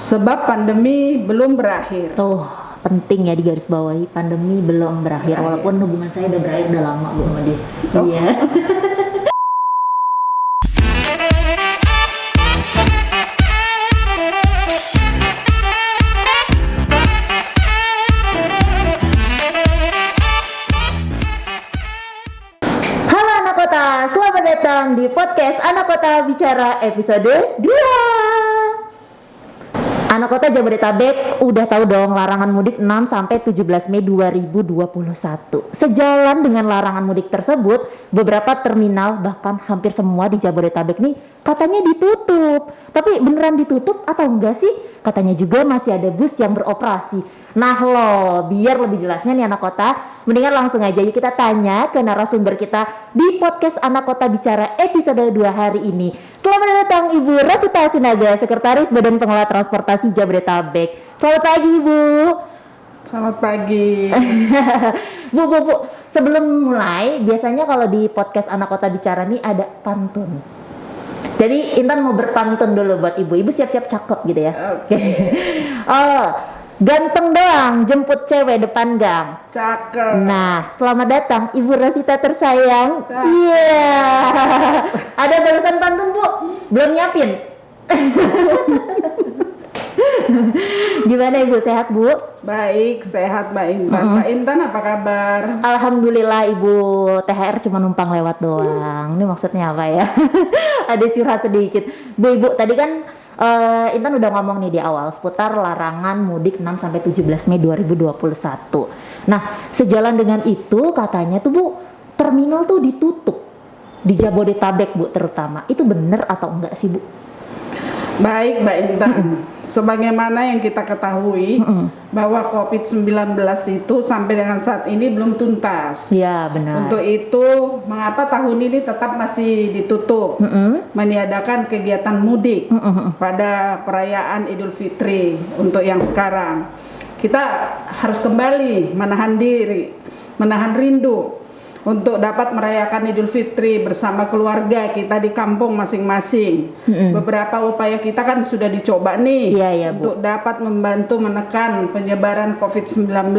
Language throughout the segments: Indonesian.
Sebab pandemi belum berakhir. Tuh, penting ya digarisbawahi, pandemi belum berakhir. Walaupun hubungan saya udah berakhir udah lama Bu sama dia. Iya. Halo anak kota, selamat datang di podcast Anak Kota Bicara episode 2. Anak Kota Jabodetabek udah tahu dong larangan mudik 6 sampai 17 Mei 2021. Sejalan dengan larangan mudik tersebut, beberapa terminal bahkan hampir semua di Jabodetabek nih katanya ditutup. Tapi beneran ditutup atau enggak sih? Katanya juga masih ada bus yang beroperasi. Nah loh, biar lebih jelasnya nih anak kota, mendingan langsung aja yuk kita tanya ke narasumber kita di podcast Anak Kota Bicara episode 2 hari ini. Selamat datang Ibu Rosita Sinaga, Sekretaris Badan Pengelola Transportasi Jabodetabek. Selamat pagi Ibu. Selamat pagi. Bu, sebelum mulai, biasanya kalau di podcast Anak Kota Bicara nih ada pantun. Jadi Intan mau berpantun dulu buat Ibu. Ibu siap-siap cakep gitu ya. Oke. Ganteng doang jemput cewek depan gang. Cakep. Nah, selamat datang Ibu Rosita tersayang. Cakep. Iya. Ada barusan pantun Bu? Belum nyiapin. Gimana Ibu, sehat Bu? Baik, sehat Mbak Intan. Mbak Intan apa kabar? Alhamdulillah Ibu, THR cuma numpang lewat doang. Ini maksudnya apa ya? Ada curhat sedikit. Bu Ibu, tadi kan Intan udah ngomong nih di awal seputar larangan mudik 6 sampai 17 Mei 2021. Nah, sejalan dengan itu katanya tuh Bu, terminal tuh ditutup di Jabodetabek Bu terutama. Itu bener atau enggak sih Bu? Baik Mbak Intan, sebagaimana yang kita ketahui bahwa COVID-19 itu sampai dengan saat ini belum tuntas. Iya benar. Untuk itu, mengapa tahun ini tetap masih ditutup, meniadakan kegiatan mudik pada perayaan Idul Fitri untuk yang sekarang. Kita harus kembali menahan diri, menahan rindu untuk dapat merayakan Idul Fitri bersama keluarga kita di kampung masing-masing. Beberapa upaya kita kan sudah dicoba nih untuk dapat membantu menekan penyebaran COVID-19.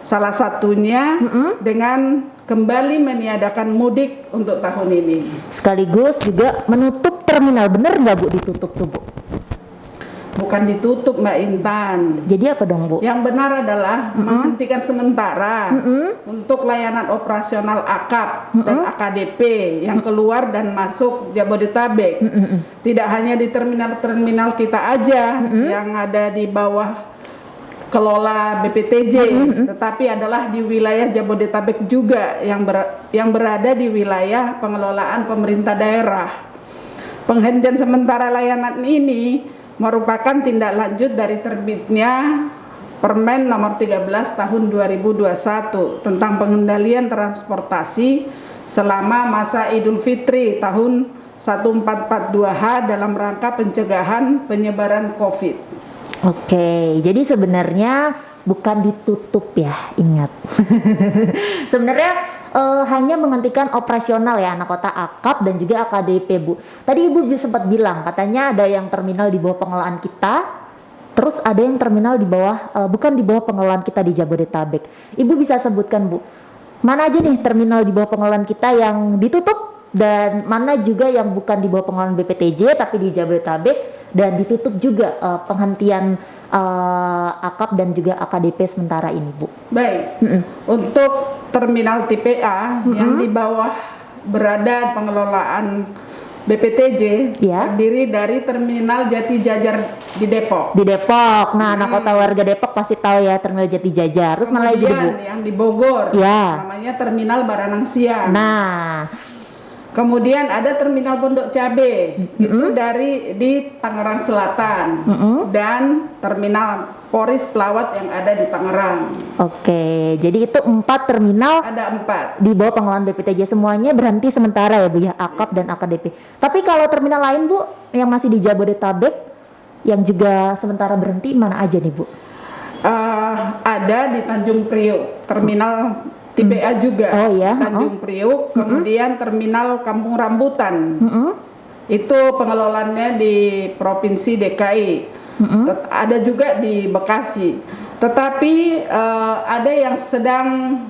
Salah satunya dengan kembali meniadakan mudik untuk tahun ini. Sekaligus juga menutup terminal, bener nggak Bu ditutup tuh Bu? Bukan ditutup Mbak Intan. Jadi apa dong Bu? Yang benar adalah menghentikan sementara untuk layanan operasional AKAP dan AKDP yang keluar dan masuk Jabodetabek. Tidak hanya di terminal-terminal kita aja yang ada di bawah kelola BPTJ, tetapi adalah di wilayah Jabodetabek juga yang berada di wilayah pengelolaan pemerintah daerah. Penghentian sementara layanan ini merupakan tindak lanjut dari terbitnya Permen nomor 13 tahun 2021 tentang pengendalian transportasi selama masa Idul Fitri tahun 1442H dalam rangka pencegahan penyebaran COVID. Oke, jadi sebenarnya bukan ditutup ya, ingat. Sebenarnya hanya menghentikan operasional ya anak kota AKAP dan juga AKDP Bu. Tadi Ibu sempat bilang katanya ada yang terminal di bawah pengelolaan kita, terus ada yang terminal di bawah bukan di bawah pengelolaan kita di Jabodetabek. Ibu bisa sebutkan Bu, mana aja nih terminal di bawah pengelolaan kita yang ditutup dan mana juga yang bukan di bawah pengelolaan BPTJ tapi di Jabodetabek dan ditutup juga penghentian AKAP dan juga AKDP sementara ini Bu. Baik, untuk terminal tipe A yang di bawah berada pengelolaan BPTJ terdiri dari terminal Jati Jajar di Depok. Di Depok, nah anak kota warga Depok pasti tahu ya terminal Jati Jajar. Terus mana lagi Bu? Yang di Bogor, namanya terminal Baranang Siang. Nah, kemudian ada terminal Pondok Cabe, itu di Tangerang Selatan, dan terminal Poris Pelawat yang ada di Tangerang. Oke, jadi itu 4 terminal. Ada 4 di bawah pengelolaan BPTJ, semuanya berhenti sementara ya Bu ya, AKAP dan AKDP. Tapi kalau terminal lain Bu, yang masih di Jabodetabek, yang juga sementara berhenti mana aja nih Bu? Ada di Tanjung Priok, terminal tipe A juga, Tanjung Priok, kemudian terminal Kampung Rambutan, itu pengelolaannya di Provinsi DKI. ada juga di Bekasi. Tetapi ada yang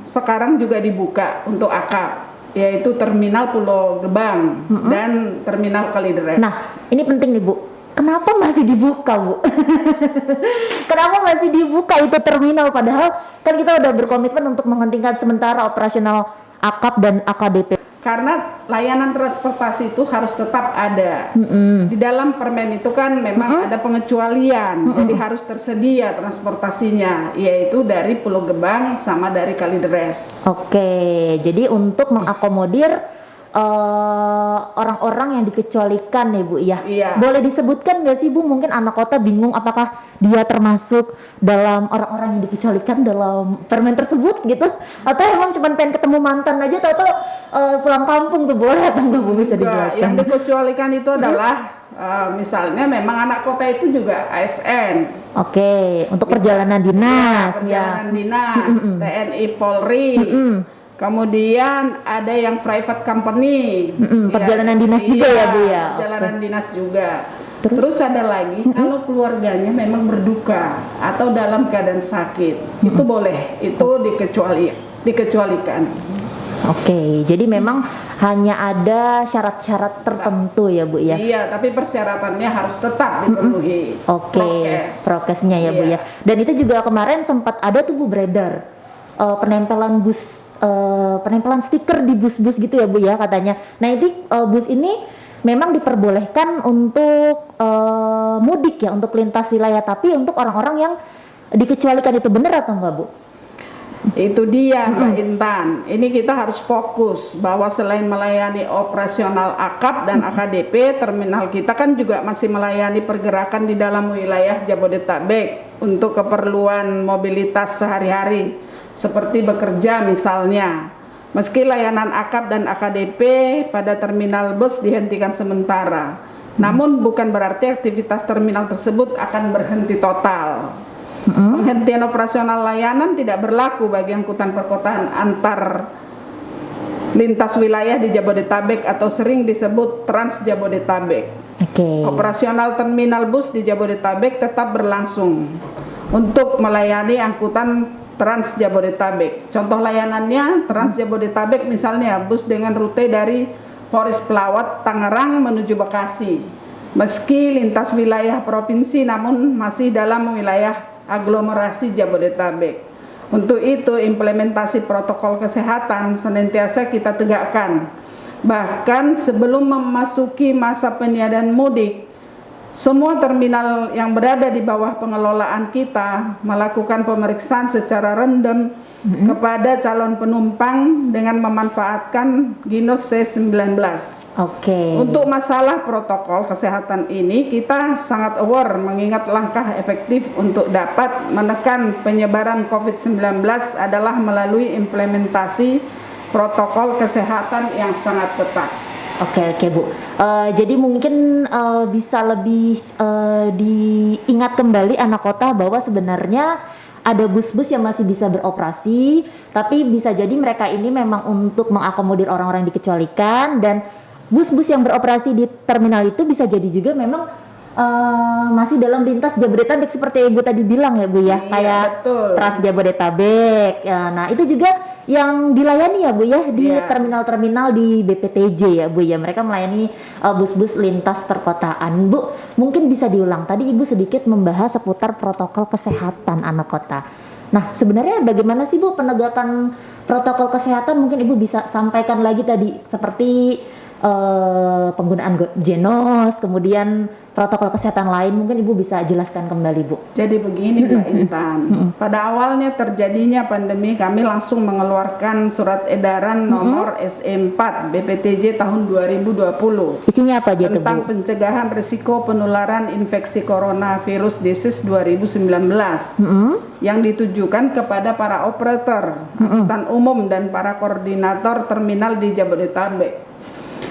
sekarang juga dibuka untuk akap, yaitu Terminal Pulau Gebang dan Terminal Kalideres. Nah, ini penting nih Bu. Kenapa masih dibuka, Bu? Kenapa masih dibuka itu terminal? Padahal kan kita udah berkomitmen untuk menghentikan sementara operasional akap dan AKDP. Karena layanan transportasi itu harus tetap ada. Di dalam permen itu kan memang ada pengecualian, jadi harus tersedia transportasinya, yaitu dari Pulau Gebang sama dari Kalideres. Oke, jadi untuk mengakomodir orang-orang yang dikecualikan ya Bu ya. Iya. Boleh disebutkan nggak sih Bu? Mungkin anak kota bingung apakah dia termasuk dalam orang-orang yang dikecualikan dalam permen tersebut gitu? Atau emang cuma pengen ketemu mantan aja atau pulang kampung tuh boleh atau nggak Bu, bisa dijelaskan? Yang dikecualikan itu adalah misalnya memang anak kota itu juga ASN. Oke, untuk perjalanan dinas Perjalanan dinas, TNI, Polri. Kemudian ada yang private company, perjalanan dinas juga ya Bu ya. Perjalanan dinas juga. Terus ada lagi kalau keluarganya memang berduka atau dalam keadaan sakit, itu boleh, itu dikecualikan. Oke, jadi memang hanya ada syarat-syarat tertentu ya Bu ya. Iya, tapi persyaratannya harus tetap dipenuhi. Oke, prokesnya ya Bu ya. Dan itu juga kemarin sempat ada tuh Bu beredar penempelan penempelan stiker di bus-bus gitu ya Bu ya katanya. Nah itu bus ini memang diperbolehkan untuk mudik ya, untuk lintas wilayah, tapi untuk orang-orang yang dikecualikan itu benar atau enggak Bu? Itu dia Mbak Intan. Ini kita harus fokus bahwa selain melayani operasional akap dan AKDP, terminal kita kan juga masih melayani pergerakan di dalam wilayah Jabodetabek untuk keperluan mobilitas sehari-hari seperti bekerja misalnya. Meski layanan akap dan AKDP pada terminal bus dihentikan sementara, namun bukan berarti aktivitas terminal tersebut akan berhenti total. Penghentian operasional layanan tidak berlaku bagi angkutan perkotaan antar lintas wilayah di Jabodetabek atau sering disebut Trans Jabodetabek. Operasional terminal bus di Jabodetabek tetap berlangsung untuk melayani angkutan Trans Jabodetabek. Contoh layanannya Trans Jabodetabek misalnya bus dengan rute dari Poris Pelawat Tangerang menuju Bekasi. Meski lintas wilayah provinsi namun masih dalam wilayah aglomerasi Jabodetabek. Untuk itu implementasi protokol kesehatan senantiasa kita tegakkan. Bahkan sebelum memasuki masa peniadaan mudik, semua terminal yang berada di bawah pengelolaan kita melakukan pemeriksaan secara random kepada calon penumpang dengan memanfaatkan Ginos C19. Untuk masalah protokol kesehatan ini kita sangat aware mengingat langkah efektif untuk dapat menekan penyebaran COVID-19 adalah melalui implementasi protokol kesehatan yang sangat ketat. Oke Bu. Jadi mungkin bisa lebih diingat kembali anak kota bahwa sebenarnya ada bus-bus yang masih bisa beroperasi, tapi bisa jadi mereka ini memang untuk mengakomodir orang-orang yang dikecualikan, dan bus-bus yang beroperasi di terminal itu bisa jadi juga memang masih dalam lintas Jabodetabek seperti Ibu tadi bilang ya Bu ya, kayak Trans Jabodetabek. Ya, nah itu juga yang dilayani ya Bu ya di terminal-terminal di BPTJ ya Bu ya. Mereka melayani bus-bus lintas perkotaan. Bu, mungkin bisa diulang. Tadi Ibu sedikit membahas seputar protokol kesehatan anak kota. Nah, sebenarnya bagaimana sih Bu penegakan protokol kesehatan? Mungkin Ibu bisa sampaikan lagi tadi seperti penggunaan Genos, kemudian protokol kesehatan lain, mungkin Ibu bisa jelaskan kembali Bu. Jadi begini Mbak Intan, pada awalnya terjadinya pandemi kami langsung mengeluarkan surat edaran nomor SE4 BPTJ tahun 2020. Isinya apa aja tuh Bu? Tentang pencegahan risiko penularan infeksi coronavirus disease 2019 yang ditujukan kepada para operator angkutan umum dan para koordinator terminal di Jabodetabek.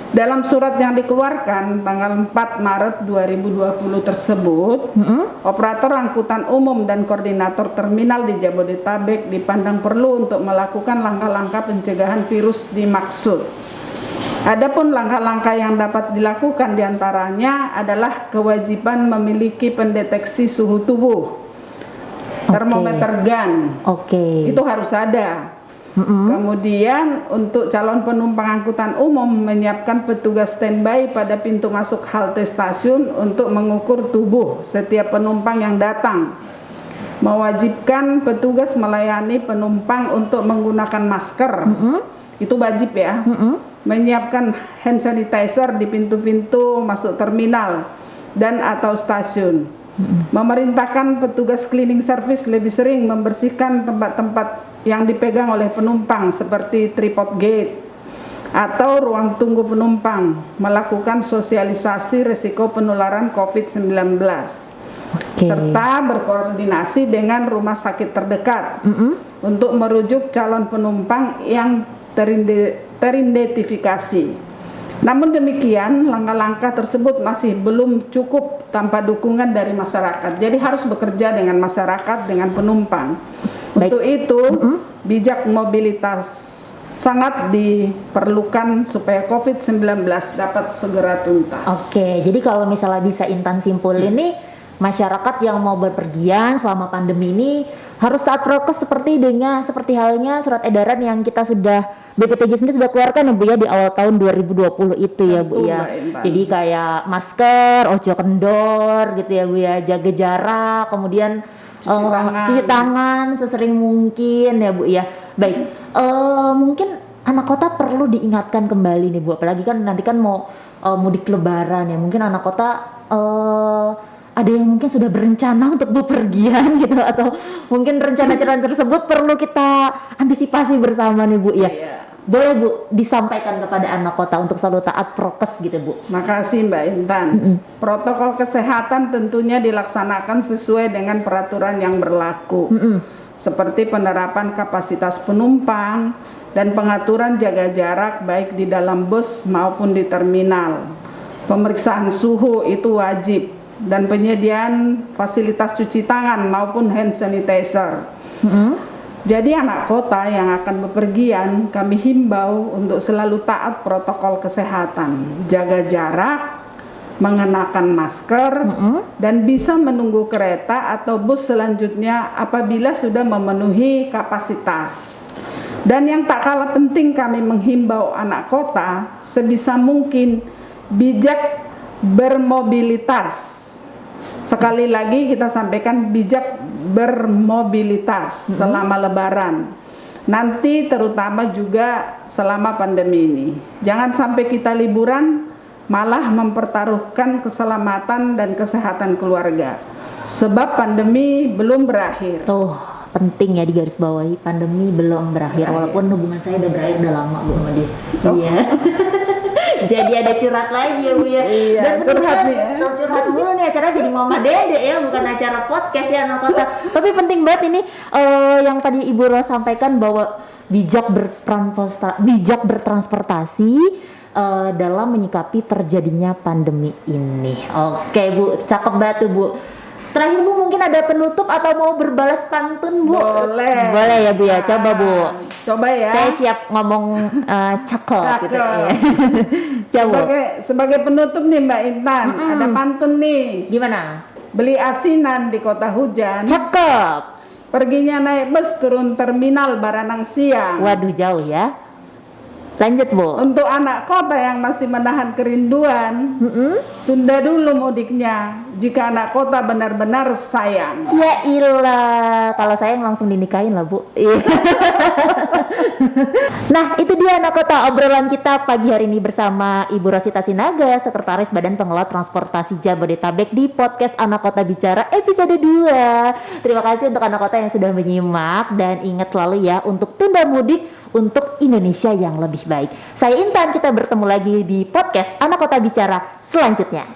Dalam surat yang dikeluarkan tanggal 4 Maret 2020 tersebut, operator angkutan umum dan koordinator terminal di Jabodetabek dipandang perlu untuk melakukan langkah-langkah pencegahan virus dimaksud. Adapun langkah-langkah yang dapat dilakukan diantaranya adalah kewajiban memiliki pendeteksi suhu tubuh, termometer gun, itu harus ada. Kemudian untuk calon penumpang angkutan umum menyiapkan petugas standby pada pintu masuk halte stasiun untuk mengukur tubuh setiap penumpang yang datang. Mewajibkan petugas melayani penumpang untuk menggunakan masker, itu wajib ya. Menyiapkan hand sanitizer di pintu-pintu masuk terminal dan atau stasiun. Memerintahkan petugas cleaning service lebih sering membersihkan tempat-tempat yang dipegang oleh penumpang seperti tripod gate atau ruang tunggu penumpang, melakukan sosialisasi risiko penularan COVID-19. Serta berkoordinasi dengan rumah sakit terdekat untuk merujuk calon penumpang yang teridentifikasi. Namun demikian, langkah-langkah tersebut masih belum cukup tanpa dukungan dari masyarakat. Jadi harus bekerja dengan masyarakat, dengan penumpang. Untuk itu, bijak mobilitas sangat diperlukan supaya COVID-19 dapat segera tuntas. Jadi kalau misalnya bisa Intan simpulin nih, masyarakat yang mau berpergian selama pandemi ini harus taat prokes seperti halnya surat edaran yang kita BPTJ sendiri sudah keluarkan ya Bu ya di awal tahun 2020 itu ya Bu ya. Jadi kayak masker, ojo kendor gitu ya Bu ya, jaga jarak, kemudian cuci tangan sesering mungkin ya Bu ya. Baik, mungkin anak kota perlu diingatkan kembali nih Bu, apalagi kan nanti kan mau mudik lebaran ya, mungkin anak kota ada yang mungkin sudah berencana untuk bepergian gitu, atau mungkin rencana-rencana tersebut perlu kita antisipasi bersama nih Bu ya. Boleh Bu disampaikan kepada anak kota untuk selalu taat prokes gitu Bu. Makasih Mbak Intan. Protokol kesehatan tentunya dilaksanakan sesuai dengan peraturan yang berlaku. Seperti penerapan kapasitas penumpang dan pengaturan jaga jarak baik di dalam bus maupun di terminal. Pemeriksaan suhu itu wajib, dan penyediaan fasilitas cuci tangan maupun hand sanitizer. Jadi anak kota yang akan bepergian, kami himbau untuk selalu taat protokol kesehatan, jaga jarak, mengenakan masker, dan bisa menunggu kereta atau bus selanjutnya apabila sudah memenuhi kapasitas. Dan yang tak kalah penting, kami menghimbau anak kota sebisa mungkin bijak bermobilitas. Sekali lagi kita sampaikan bijak bermobilitas selama lebaran. Nanti terutama juga selama pandemi ini. Jangan sampai kita liburan malah mempertaruhkan keselamatan dan kesehatan keluarga. Sebab pandemi belum berakhir. Tuh, penting ya digarisbawahi, pandemi belum berakhir. Walaupun hubungan saya udah berakhir udah lama Bu sama dia. Iya. Jadi ada curhat lagi ya Bu ya. Dan curhat nih ya. Curhat dulu nih, acara jadi Mama Dede ya, bukan acara podcast ya anak kota. Tapi penting banget ini yang tadi Ibu Ros sampaikan bahwa bijak bertransportasi dalam menyikapi terjadinya pandemi ini. Oke Bu, cakep banget tuh Bu. Terakhir Bu, mungkin ada penutup atau mau berbalas pantun Bu? Boleh ya Bu ya, coba Bu. Coba ya. Saya siap ngomong cakep gitu ya. Coba. Sebagai penutup nih Mbak Intan, ada pantun nih. Gimana? Beli asinan di kota hujan. Cakep. Perginya naik bus turun terminal Baranang siang. Waduh jauh ya. Lanjut Bu. Untuk anak kota yang masih menahan kerinduan, tunda dulu mudiknya jika anak kota benar-benar sayang. Ya ilah, kalau sayang langsung dinikahin lah Bu. Nah itu dia anak kota, obrolan kita pagi hari ini bersama Ibu Rosita Sinaga, Sekretaris Badan Pengelola Transportasi Jabodetabek di podcast Anak Kota Bicara episode 2. Terima kasih untuk anak kota yang sudah menyimak, dan ingat selalu ya untuk tunda mudik untuk Indonesia yang lebih baik. Saya Intan, kita bertemu lagi di podcast Anak Kota Bicara selanjutnya.